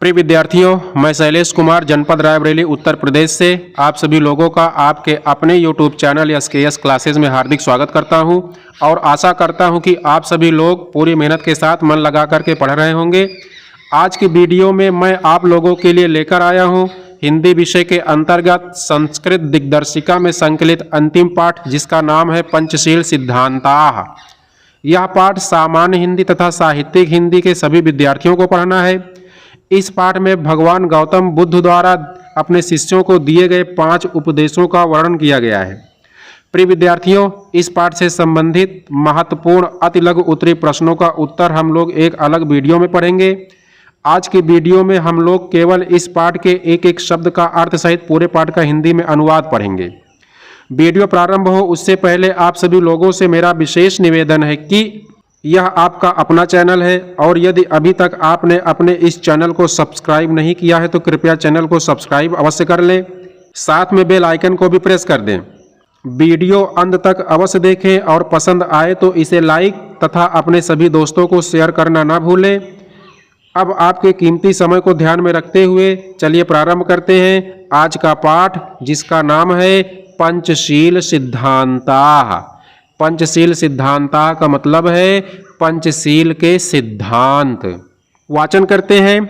प्रिय विद्यार्थियों, मैं शैलेश कुमार जनपद रायबरेली उत्तर प्रदेश से आप सभी लोगों का आपके अपने YouTube चैनल SKS क्लासेस में हार्दिक स्वागत करता हूं और आशा करता हूं कि आप सभी लोग पूरी मेहनत के साथ मन लगा करके पढ़ रहे होंगे। आज की वीडियो में मैं आप लोगों के लिए लेकर आया हूं हिंदी विषय के अंतर्गत संस्कृत दिग्दर्शिका में संकलित अंतिम पाठ, जिसका नाम है पंचशील सिद्धांताः। यह पाठ सामान्य हिंदी तथा साहित्यिक हिंदी के सभी विद्यार्थियों को पढ़ना है। इस पाठ में भगवान गौतम बुद्ध द्वारा अपने शिष्यों को दिए गए 5 उपदेशों का वर्णन किया गया है। प्रिय विद्यार्थियों, इस पाठ से संबंधित महत्वपूर्ण अति लघु उत्तरीय प्रश्नों का उत्तर हम लोग एक अलग वीडियो में पढ़ेंगे। आज की वीडियो में हम लोग केवल इस पाठ के एक एक शब्द का अर्थ सहित पूरे पाठ का हिंदी में अनुवाद पढ़ेंगे। वीडियो प्रारंभ हो उससे पहले आप सभी लोगों से मेरा विशेष निवेदन है कि यह आपका अपना चैनल है और यदि अभी तक आपने अपने इस चैनल को सब्सक्राइब नहीं किया है तो कृपया चैनल को सब्सक्राइब अवश्य कर लें, साथ में बेल आइकन को भी प्रेस कर दें। वीडियो अंत तक अवश्य देखें और पसंद आए तो इसे लाइक तथा अपने सभी दोस्तों को शेयर करना ना भूलें। अब आपके कीमती समय को ध्यान में रखते हुए चलिए प्रारंभ करते हैं आज का पाठ, जिसका नाम है पंचशील सिद्धांताः। पंचशील सिद्धांताः का मतलब है पंचशील के सिद्धांत। वाचन करते हैं।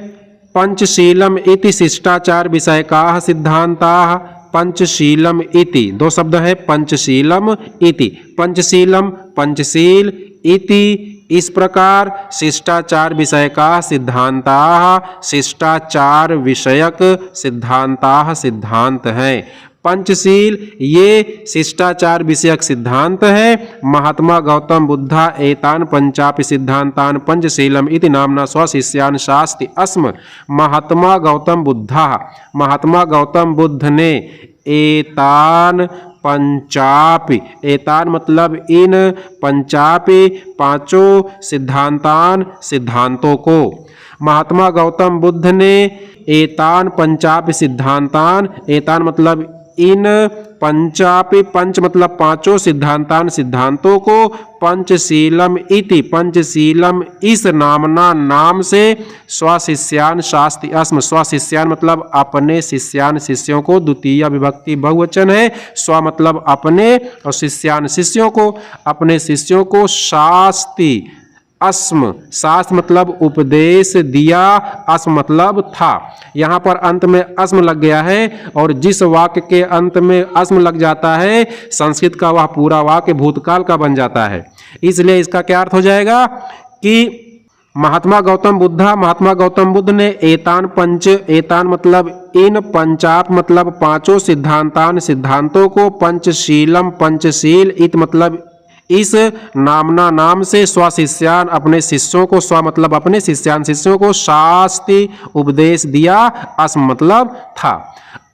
पंचशीलम इति शिष्टाचार विषयकाः सिद्धांताः। पंचशीलम इति, 2 शब्द है, पंचशीलम इति। पंचशीलम पंचशील, इति इस प्रकार, शिष्टाचार विषयकाः सिद्धांताः शिष्टाचार विषयक सिद्धांताः सिद्धांत हैं। पंचशील ये शिष्टाचार विषयक सिद्धांत है। महात्मा गौतम बुद्धा एतान पंचापि सिद्धांतान पंचशीलम इति नामना स्वशिष्यान् शास्ति अस्म। महात्मा गौतम बुद्धा, महात्मा गौतम बुद्ध ने एतान पंचापि, एतान मतलब इन, पंचापि 5 सिद्धांतान सिद्धांतों को, महात्मा गौतम बुद्ध ने एतान पंचापि सिद्धांतान, एतान मतलब इन, पंचापि पंच मतलब 5 सिद्धांतान सिद्धांतों को, पंचशीलम इति पंचशीलम इस नामना नाम से, स्वशिष्यान् शास्ति अस्म, स्वशिष्यान् मतलब अपने शिष्यान् शिष्यों को, द्वितीय विभक्ति बहुवचन है, स्व मतलब अपने और शिष्यान् शिष्यों को, अपने शिष्यों को शास्ति अस्म, शास्त्र मतलब उपदेश दिया, अस्म मतलब था। यहाँ पर अंत में अस्म लग गया है और जिस वाक्य के अंत में अस्म लग जाता है संस्कृत का वह पूरा वाक्य भूतकाल का बन जाता है। इसलिए इसका क्या अर्थ हो जाएगा कि महात्मा गौतम बुद्ध ने एतान पंच, एतान मतलब इन, पंचाप मतलब 5 सिद्धांतान सिद्धांतों को, पंचशीलम पंचशील इत मतलब इस, नामना नाम से, स्वशिष्यान अपने शिष्यों को, स्व मतलब अपने शिष्यान शिष्यों को, शास्ति उपदेश दिया, अस्म मतलब था।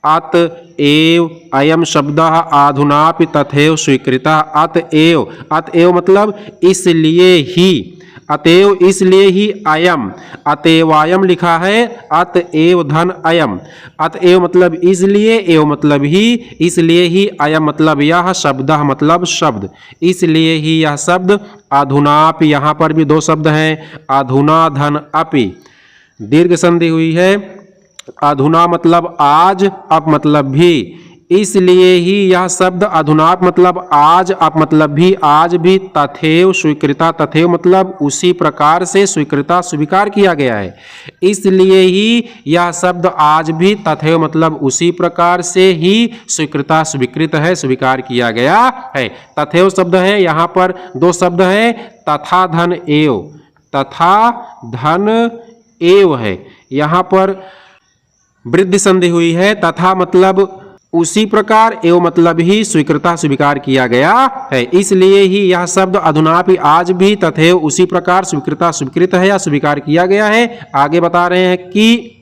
अतएव अयम शब्दः आधुनापि तथैव स्वीकृतः। अतएव, अतएव मतलब इसलिए ही, अतएव इसलिए ही, अयम अतएवायम लिखा है, अतएव धन अयम, अतएव मतलब इसलिए, एव मतलब ही, इसलिए ही, अयम मतलब यह, शब्दः मतलब शब्द, इसलिए ही यह शब्द, अधुनापि यहाँ पर भी 2 शब्द हैं, अधुना धन अपि, दीर्घ संधि हुई है। अधुना मतलब आज, अप मतलब भी, इसलिए ही यह शब्द, अधुनाप मतलब आज, अप मतलब भी, आज भी, तथैव स्वीकृता, तथैव मतलब उसी प्रकार से, स्वीकृता स्वीकार किया गया है। इसलिए ही यह शब्द आज भी, तथैव मतलब उसी प्रकार से ही, स्वीकृता स्वीकृत है, स्वीकार किया गया है। तथैव शब्द है, यहाँ पर 2 शब्द है, तथा धन एव, तथा धन एव है, यहाँ पर वृद्धि संधि हुई है। तथा मतलब उसी प्रकार, एवं मतलब ही, स्वीकृता स्वीकार किया गया है। इसलिए ही यह शब्द अधुनापि आज भी, तथैव उसी प्रकार, स्वीकृता स्वीकृत है या स्वीकार किया गया है। आगे बता रहे हैं कि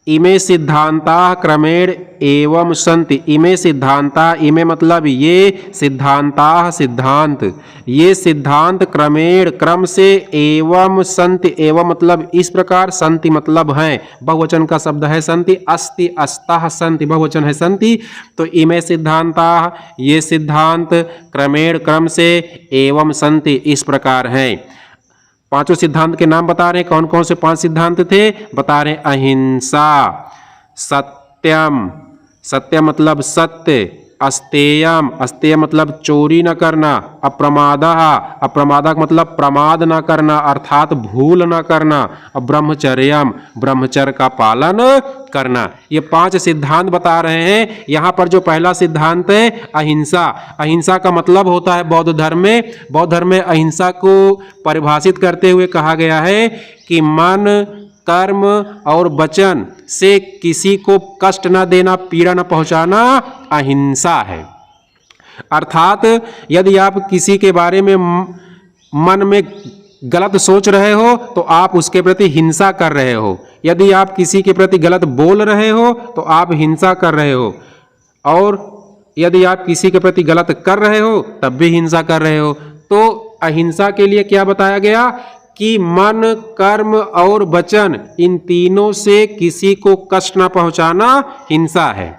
इमे सिद्धांताः क्रमेण एवं सन्ति। इमे सिद्धांता, इमे मतलब ये, सिद्धांताः सिद्धांत, ये सिद्धांत क्रमेण क्रम से, एवं सन्ति, एवं मतलब इस प्रकार, सन्ति मतलब हैं, बहुवचन का शब्द है सन्ति, अस्ति अस्ताः सन्ति बहुवचन है सन्ति। तो इमे सिद्धांताः ये सिद्धांत, क्रमेण क्रम से, एवं सन्ति इस प्रकार हैं। पांचों सिद्धांत के नाम बता रहे हैं। कौन कौन से 5 सिद्धांत थे बता रहे हैं? अहिंसा, सत्यम, सत्यम मतलब सत्य, अस्तेयम, अस्तेय मतलब चोरी न करना, अप्रमादः, अप्रमादः मतलब प्रमाद न करना अर्थात भूल न करना, ब्रह्मचर्यम, ब्रह्मचर्य का पालन करना। ये 5 सिद्धांत बता रहे हैं। यहाँ पर जो पहला सिद्धांत है अहिंसा, अहिंसा का मतलब होता है बौद्ध धर्म में, बौद्ध धर्म में अहिंसा को परिभाषित करते हुए कहा गया है कि मन, कर्म और वचन से किसी को कष्ट न देना, पीड़ा न पहुंचाना अहिंसा है। अर्थात यदि आप किसी के बारे में मन में गलत सोच रहे हो तो आप उसके प्रति हिंसा कर रहे हो, यदि आप किसी के प्रति गलत बोल रहे हो तो आप हिंसा कर रहे हो, और यदि आप किसी के प्रति गलत कर रहे हो तब भी हिंसा कर रहे हो। तो अहिंसा के लिए क्या बताया गया कि मन, कर्म और वचन इन तीनों से किसी को कष्ट न पहुंचाना हिंसा है।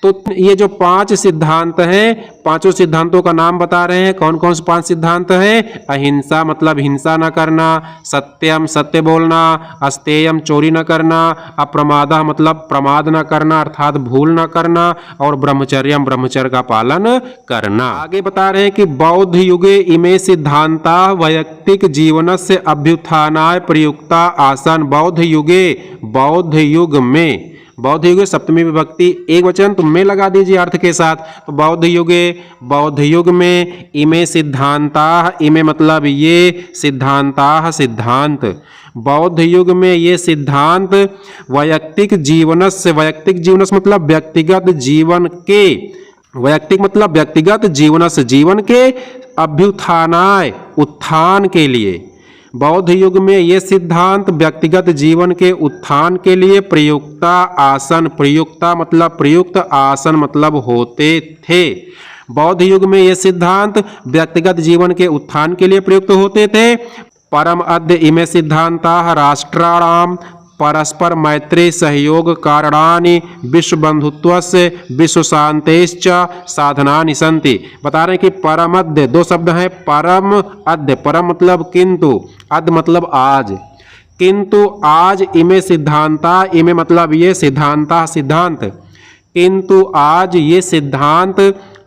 तो ये जो 5 सिद्धांत हैं, पांचों सिद्धांतों का नाम बता रहे हैं। कौन कौन से 5 सिद्धांत हैं? अहिंसा मतलब हिंसा न करना, सत्यम सत्य बोलना, अस्तेयम चोरी न करना, अप्रमादः मतलब प्रमाद न करना अर्थात भूल न करना, और ब्रह्मचर्यम ब्रह्मचर्य का पालन करना। आगे बता रहे हैं कि बौद्ध युगे इमे सिद्धांता वैयक्तिक जीवनस्य अभ्युत्थानाय प्रयुक्ता आसन। बौद्ध युगे, बौद्ध युग में, बौद्ध युग सप्तमी विभक्ति एक वचन तो में लगा दीजिए अर्थ के साथ। तो बौद्ध युगे, बौद्ध युग में, इमे सिद्धांता, इमे मतलब ये, सिद्धांता सिद्धांत, बौद्ध युग में ये सिद्धांत वैयक्तिक जीवनस्य, वैयक्तिक जीवनस्य मतलब व्यक्तिगत जीवन के, वैयक्तिक मतलब व्यक्तिगत जीवनस्य जीवन के, अभ्युत्थानाय उत्थान के लिए, बौद्ध युग में ये सिद्धांत व्यक्तिगत जीवन के उत्थान के लिए प्रयुक्ता आसन, प्रयुक्ता मतलब प्रयुक्त, आसन मतलब होते थे। बौद्ध युग में ये सिद्धांत व्यक्तिगत जीवन के उत्थान के लिए प्रयुक्त होते थे। परम अद्य इमे सिद्धांता राष्ट्राणाम परस्पर मैत्री सहयोग कारणानि विश्व बंधुत्वस्य विश्व शांतेश्च साधनानि सन्ति। बता रहे हैं कि परम अद्य, 2 शब्द हैं, परम अद्य, परम मतलब किंतु, अद्य मतलब आज, किंतु आज इमे सिद्धांता, इमे मतलब ये सिद्धांता सिद्धांत, किंतु आज ये सिद्धांत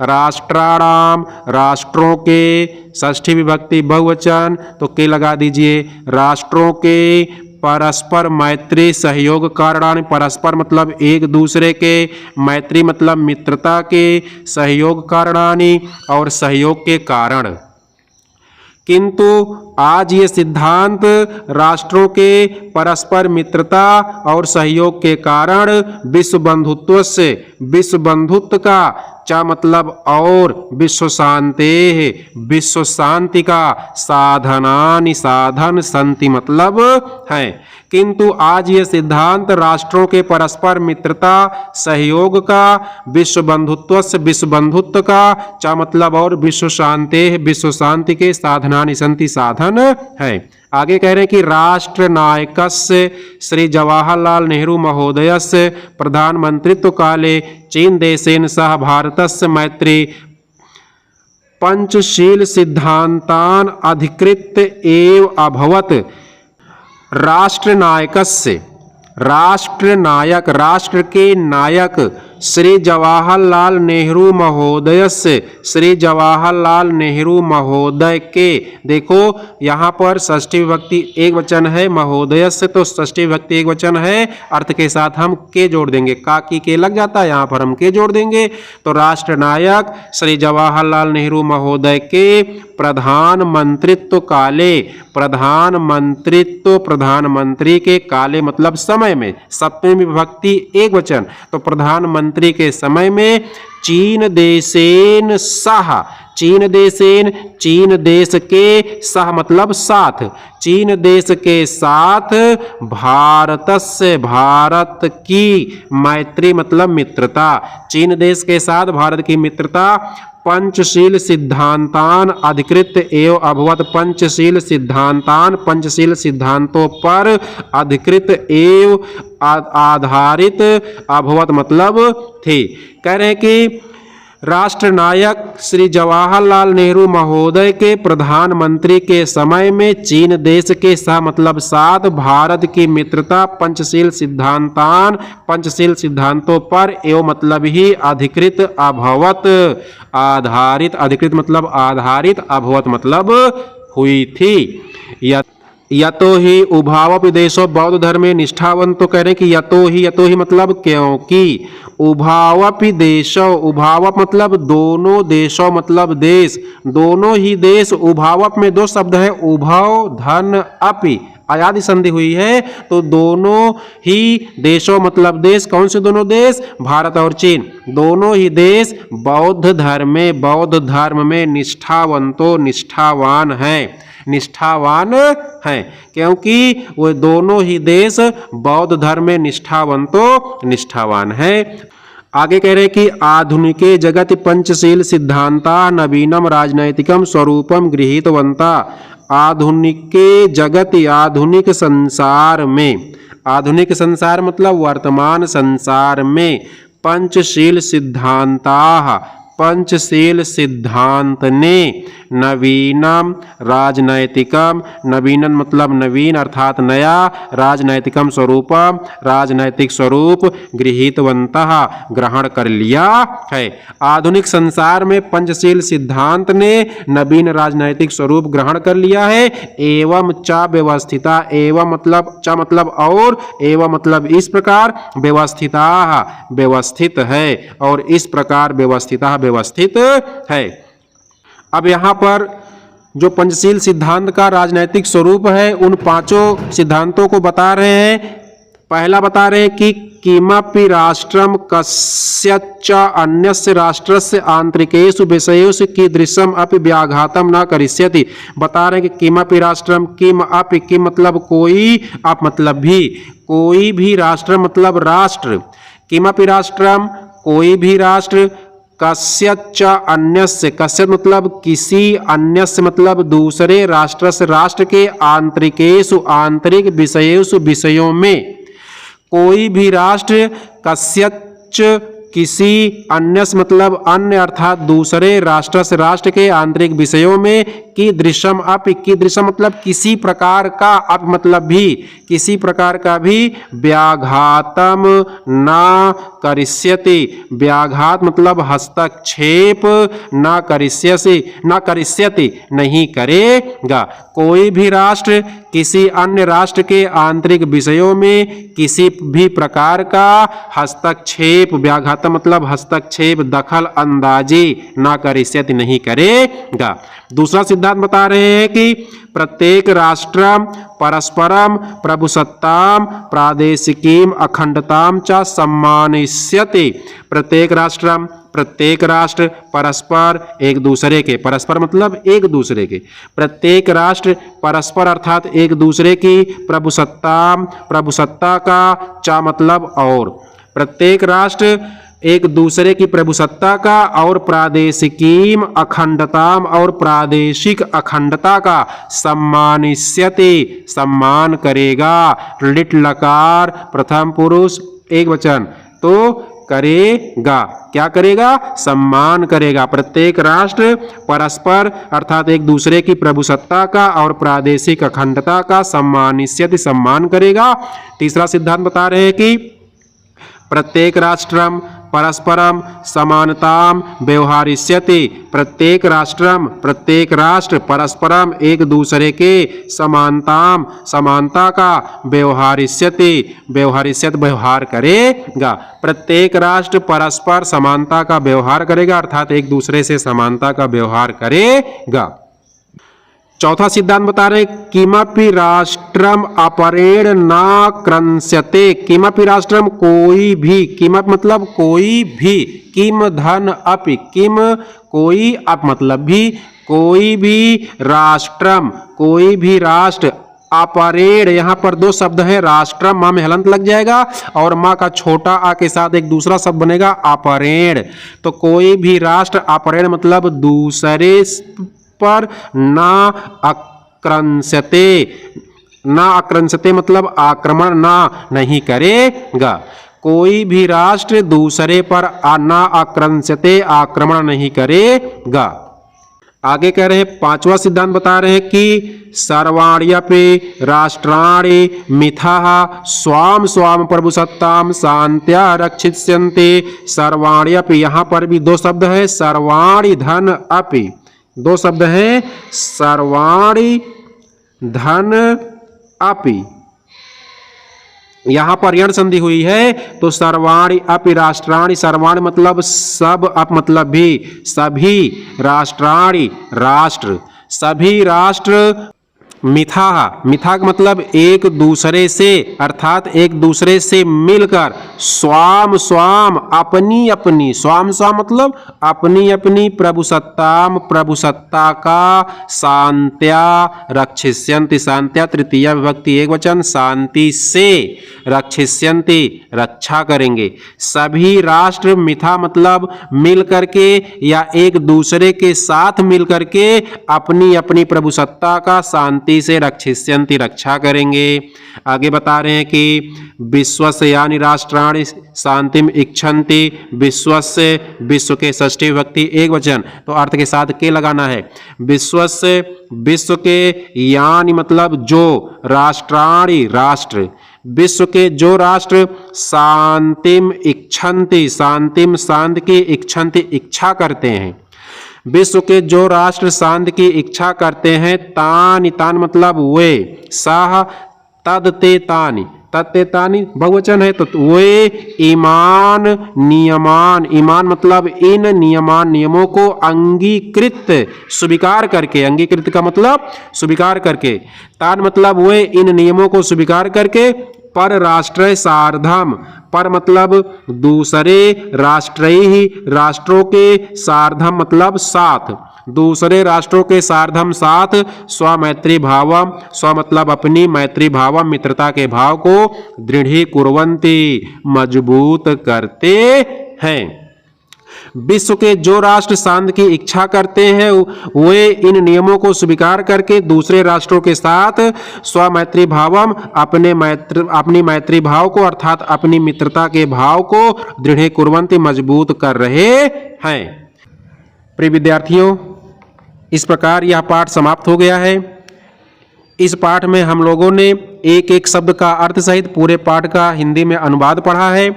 राष्ट्राणाम राष्ट्रों के, षष्ठी विभक्ति बहुवचन तो के लगा दीजिए, राष्ट्रों के परस्पर मैत्री सहयोग कारणानि, परस्पर मतलब एक दूसरे के, मैत्री मतलब मित्रता के, सहयोग कारणानि और सहयोग के कारण, किंतु आज ये सिद्धांत राष्ट्रों के परस्पर मित्रता और सहयोग के कारण विश्व बंधुत्व से, विश्व बंधुत्व का चा मतलब और, विश्व शांति, विश्व शांति का, साधनानि साधन, संति मतलब है, किंतु आज ये सिद्धांत राष्ट्रों के परस्पर मित्रता सहयोग का, विश्व बंधुत्व से विश्व बंधुत्व का, चा मतलब और, विश्व शांति विश्व शांति के, साधनानि संति साधन है। आगे कह रहे हैं कि राष्ट्र नायकस्य श्री जवाहरलाल नेहरू महोदयस्य प्रधानमंत्रित्व काले चीन देशेन सह भारतस्य मैत्री पंचशील सिद्धांतान अधिकृत एव अभवत। राष्ट्र नायकस्य, राष्ट्र नायक, राष्ट्र के नायक श्री जवाहरलाल नेहरू महोदय से, श्री जवाहरलाल नेहरू महोदय के, देखो यहाँ पर षष्ठी विभक्ति एक वचन है, महोदय से तो षष्ठी विभक्ति एक वचन है, अर्थ के साथ हम के जोड़ देंगे, का की के लग जाता है, यहाँ पर हम के जोड़ देंगे। तो राष्ट्र नायक श्री जवाहरलाल नेहरू महोदय के प्रधानमंत्रित्व काले, प्रधानमंत्रित्व प्रधानमंत्री के, काले मतलब समय में, सप्तमी विभक्ति एक वचन तो प्रधानमंत्री के समय में, चीन देशेन सह, चीन देशेन चीन देश के, सह मतलब साथ, चीन देश के साथ भारत से, भारत की मैत्री मतलब मित्रता, चीन देश के साथ भारत की मित्रता पंचशील सिद्धांतान अधिकृत एवं अभवत। पंचशील सिद्धांतान, पंचशील सिद्धांतों पर अधिकृत एवं आधारित अभवत मतलब थे। कह रहे हैं कि राष्ट्रनायक श्री जवाहरलाल नेहरू महोदय के प्रधानमंत्री के समय में चीन देश के मतलब साथ भारत की मित्रता पंचशील सिद्धांतों पर एवं मतलब ही अधिकृत अभवत अधिकृत मतलब आधारित अभवत मतलब हुई थी। यतो ही उभावपि देशो बौद्ध धर्मे निष्ठावंत, तो कह रहे हैं कि यतो ही मतलब क्योंकि, उभावपि देशो, उभावप मतलब दोनों, देशों मतलब देश, दोनों ही देश, उभावप में दो शब्द है, उभव धन अपि, आयादी संधि हुई है, तो दोनों ही देशों मतलब देश, कौन से दोनों देश, भारत और चीन, दोनों ही देश बौद्ध धर्म में निष्ठावंतो निष्ठावान है, क्योंकि वो दोनों ही देश बौद्ध धर्म में निष्ठावान है। आगे कह रहे कि आधुनिके जगति पंचशील सिद्धांता नवीनम राजनैतिकम स्वरूपम गृहीतवंता। आधुनिके जगति, आधुनिक संसार में, आधुनिक संसार मतलब वर्तमान संसार में, पंचशील सिद्धांत ने नवीनम राजनैतिकम, नवीनम मतलब नवीन अर्थात नया, राजनैतिकम स्वरूपम राजनैतिक स्वरूप, गृहीतवंतः ग्रहण कर लिया है। आधुनिक संसार में पंचशील सिद्धांत ने नवीन राजनैतिक स्वरूप ग्रहण कर लिया है। एवं च व्यवस्थिता, एवं मतलब च मतलब और, एवं मतलब इस प्रकार, व्यवस्थिता व्यवस्थित है, और इस प्रकार व्यवस्थिता व्यवस्थित है। अब यहाँ पर जो पंचशील सिद्धांत का राजनैतिक स्वरूप है उन पांचों सिद्धांतों को बता रहे हैं। पहला बता रहे हैं कि किमपि राष्ट्रम कस्यच अन्यस्य राष्ट्रस्य आंतरिकेषु विषयेषु कीदृशम अपि व्याघातम न करिष्यति। बता रहे हैं कि किमपि राष्ट्रम, किमपि, किम मतलब कोई, अप मतलब भी, कोई भी राष्ट्र मतलब राष्ट्र, किमपि राष्ट्रम कोई भी राष्ट्र, कस्यच अन्यस्य, कस्य मतलब किसी, अन्यस्य मतलब दूसरे, राष्ट्र से राष्ट्र के, आंतरिकेषु आंतरिक, विषयेषु विषयों में, कोई भी राष्ट्र, कस्यच किसी, अन्यस्य मतलब अन्य अर्थात दूसरे, राष्ट्र से राष्ट्र के आंतरिक विषयों में, कीदृशम अपि, कीदृशम मतलब किसी प्रकार का, अप मतलब भी, किसी प्रकार का भी, व्याघातम न करिष्यति, व्याघात मतलब हस्तक्षेप, न करिष्यति नहीं करेगा। कोई भी राष्ट्र किसी अन्य राष्ट्र के आंतरिक विषयों में किसी भी प्रकार का हस्तक्षेप, व्याघात मतलब हस्तक्षेप, दखल अंदाजी, न करिष्यति नहीं करेगा। दूसरा सिद्धांत बता रहे हैं कि प्रत्येक राष्ट्रम परस्परम प्रभुसत्ताम प्रादेशिकीम अखंडताम च सम्मानिष्यति। प्रत्येक राष्ट्र परस्पर एक दूसरे के, परस्पर मतलब एक दूसरे के, प्रत्येक राष्ट्र परस्पर अर्थात एक दूसरे की, प्रभुसत्ता का, च मतलब और, प्रत्येक राष्ट्र एक दूसरे की प्रभुसत्ता का, और प्रादेशिकीम अखंडताम और प्रादेशिक अखंडता का, सम्मानिष्यति सम्मान करेगा। लिट लकार प्रथम पुरुष एक वचन, तो करेगा, क्या करेगा, सम्मान करेगा। प्रत्येक राष्ट्र परस्पर अर्थात एक दूसरे की प्रभुसत्ता का और प्रादेशिक अखंडता का सम्मानिष्यति सम्मान करेगा। तीसरा सिद्धांत बता रहे हैं कि प्रत्येक राष्ट्रम परस्परम समानताम व्यवहारिष्यति। प्रत्येक राष्ट्र परस्परम एक दूसरे के समानता का व्यवहार करेगा। प्रत्येक राष्ट्र परस्पर समानता का व्यवहार करेगा अर्थात एक दूसरे से समानता का व्यवहार करेगा। चौथा सिद्धांत बता रहे किमपि राष्ट्रम अपरेण न क्रंस्यते। किमपि राष्ट्रम कोई भी, किमपि मतलब कोई भी, किम धन अपि, किम कोई, अप मतलब भी, कोई भी राष्ट्रम कोई भी राष्ट्र, अपरेण यहाँ पर दो शब्द है, राष्ट्रम माँ में हलंत लग जाएगा और माँ का छोटा आ के साथ एक दूसरा शब्द बनेगा अपरेण। तो कोई भी राष्ट्र अपरेण मतलब दूसरे पर ना आक्रंस्यते मतलब आक्रमण नहीं करेगा। कोई भी राष्ट्र दूसरे पर न आक्रंस्यते आक्रमण नहीं करेगा। आगे कह रहे हैं, पांचवा सिद्धांत बता रहे हैं कि सर्वाण्यपि राष्ट्राणि मिथः स्वाम स्वाम प्रभुसत्ताम शांत्या रक्षिष्यन्ते। सर्वाण्यपि, यहाँ पर भी दो शब्द है, सर्वाणि धन अपि, दो शब्द हैं, सर्वाणि धन अपि। यहां पर यण संधि हुई है तो सर्वाणि अपि राष्ट्राणि, सर्वाणि मतलब सब, अप मतलब भी, सभी, राष्ट्राणि राष्ट्र, सभी राष्ट्र, मिथा, मिथा का मतलब एक दूसरे से, अर्थात एक दूसरे से मिलकर, स्वाम स्वाम अपनी अपनी, स्वाम स्वाम मतलब अपनी अपनी, प्रभुसत्ताम प्रभुसत्ता का, शांत्या रक्षिष्यन्ति, शांत्या तृतीया विभक्ति एक वचन, शांति से, रक्षिष्यन्ति रक्षा करेंगे। सभी राष्ट्र, मिथा मतलब मिल करके या एक दूसरे के साथ मिल करके अपनी अपनी प्रभुसत्ता का शांति से रक्षिष्यन्ति रक्षा करेंगे। आगे बता रहे हैं कि विश्वस्य यानी राष्ट्राणि शांतिम इच्छन्ति, विश्वस्य विश्व के षष्ठी विभक्ति एक वचन, तो अर्थ के साथ के लगाना है। विश्वस्य विश्व के, यानी मतलब जो, राष्ट्राणि राष्ट्र, विश्व के जो राष्ट्र, शांतिम इच्छन्ति, शांतिम शांति की, इच्छन्ति इच्छा करते हैं, विश्व के जो राष्ट्र शांति की इच्छा करते हैं, तानि, तान मतलब वे, सह तद ते तानि, तत्ते तानि बहुवचन है तो वे, ईमान नियमान, ईमान मतलब इन नियमान नियमों को अंगीकृत स्वीकार करके, अंगीकृत का मतलब स्वीकार करके, तान मतलब वे इन नियमों को स्वीकार करके, पर राष्ट्र सार्धम, पर मतलब दूसरे, राष्ट्रीय राष्ट्रों के, सार्धम मतलब साथ, दूसरे राष्ट्रों के सार्धम साथ, स्वमैत्री भावम, स्व मतलब अपनी, मैत्री भावम मित्रता के भाव को, दृढ़ी कुर्वन्ति मजबूत करते हैं। विश्व के जो राष्ट्र शांति की इच्छा करते हैं वे इन नियमों को स्वीकार करके दूसरे राष्ट्रों के साथ स्वमैत्री भावम, अपनी मैत्री भाव को अर्थात अपनी मित्रता के भाव को, दृढ़ कुर्वन्ति मजबूत कर रहे हैं। प्रिय विद्यार्थियों, इस प्रकार यह पाठ समाप्त हो गया है। इस पाठ में हम लोगों ने एक एक शब्द का अर्थ सहित पूरे पाठ का हिंदी में अनुवाद पढ़ा है।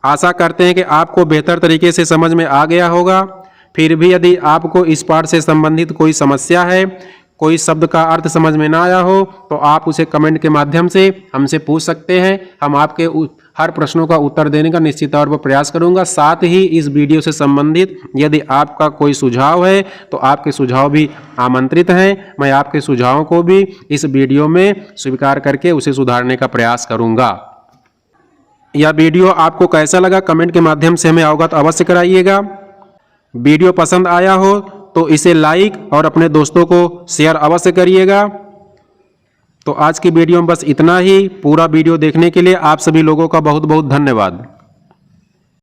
आशा करते हैं कि आपको बेहतर तरीके से समझ में आ गया होगा। फिर भी यदि आपको इस पाठ से संबंधित कोई समस्या है, कोई शब्द का अर्थ समझ में ना आया हो, तो आप उसे कमेंट के माध्यम से हमसे पूछ सकते हैं। हम आपके हर प्रश्नों का उत्तर देने का निश्चित तौर पर प्रयास करूंगा। साथ ही इस वीडियो से संबंधित यदि आपका कोई सुझाव है तो आपके सुझाव भी आमंत्रित हैं। मैं आपके सुझावों को भी इस वीडियो में स्वीकार करके उसे सुधारने का प्रयास करूंगा। यह वीडियो आपको कैसा लगा कमेंट के माध्यम से हमें अवगत अवश्य कराइएगा। वीडियो पसंद आया हो तो इसे लाइक और अपने दोस्तों को शेयर अवश्य करिएगा। तो आज की वीडियो में बस इतना ही। पूरा वीडियो देखने के लिए आप सभी लोगों का बहुत बहुत धन्यवाद।